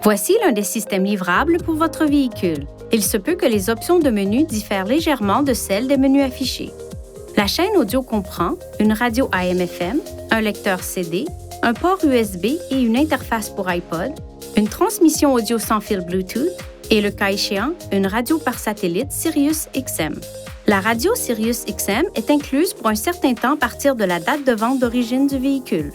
Voici l'un des systèmes livrables pour votre véhicule. Il se peut que les options de menu diffèrent légèrement de celles des menus affichés. La chaîne audio comprend une radio AM/FM, un lecteur CD, un port USB et une interface pour iPod, une transmission audio sans fil Bluetooth et, le cas échéant, une radio par satellite Sirius-XM. La radio Sirius-XM est incluse pour un certain temps à partir de la date de vente d'origine du véhicule.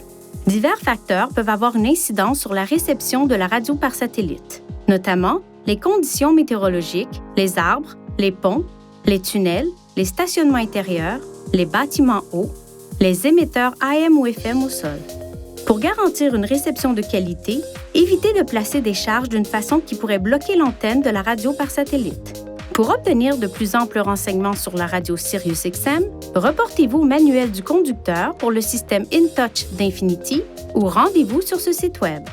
Divers facteurs peuvent avoir une incidence sur la réception de la radio par satellite, notamment les conditions météorologiques, les arbres, les ponts, les tunnels, les stationnements intérieurs, les bâtiments hauts, les émetteurs AM ou FM au sol. Pour garantir une réception de qualité, évitez de placer des charges d'une façon qui pourrait bloquer l'antenne de la radio par satellite. Pour obtenir de plus amples renseignements sur la radio Sirius-XM, reportez-vous au manuel du conducteur pour le système InTouch d'Infinity ou rendez-vous sur ce site Web.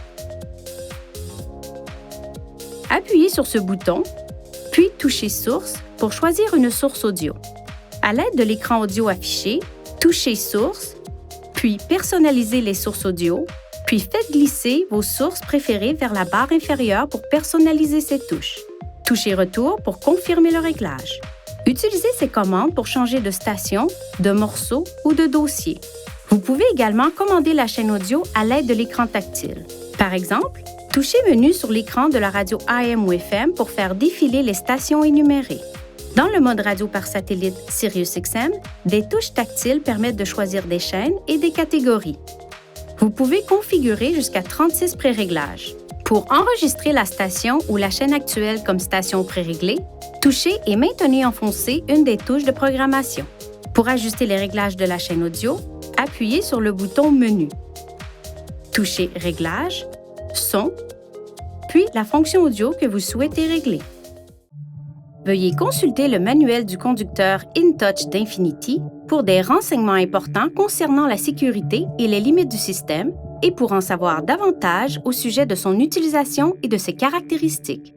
Appuyez sur ce bouton, puis touchez Source pour choisir une source audio. À l'aide de l'écran audio affiché, touchez Source, puis personnalisez les sources audio, puis faites glisser vos sources préférées vers la barre inférieure pour personnaliser ces touches. Touchez Retour pour confirmer le réglage. Utilisez ces commandes pour changer de station, de morceau ou de dossier. Vous pouvez également commander la chaîne audio à l'aide de l'écran tactile. Par exemple, touchez Menu sur l'écran de la radio AM ou FM pour faire défiler les stations énumérées. Dans le mode radio par satellite Sirius-XM, des touches tactiles permettent de choisir des chaînes et des catégories. Vous pouvez configurer jusqu'à 36 préréglages. Pour enregistrer la station ou la chaîne actuelle comme station préréglée, touchez et maintenez enfoncé une des touches de programmation. Pour ajuster les réglages de la chaîne audio, appuyez sur le bouton Menu. Touchez Réglages, Son, puis la fonction audio que vous souhaitez régler. Veuillez consulter le manuel du conducteur InTouch d'Infinity pour des renseignements importants concernant la sécurité et les limites du système et pour en savoir davantage au sujet de son utilisation et de ses caractéristiques.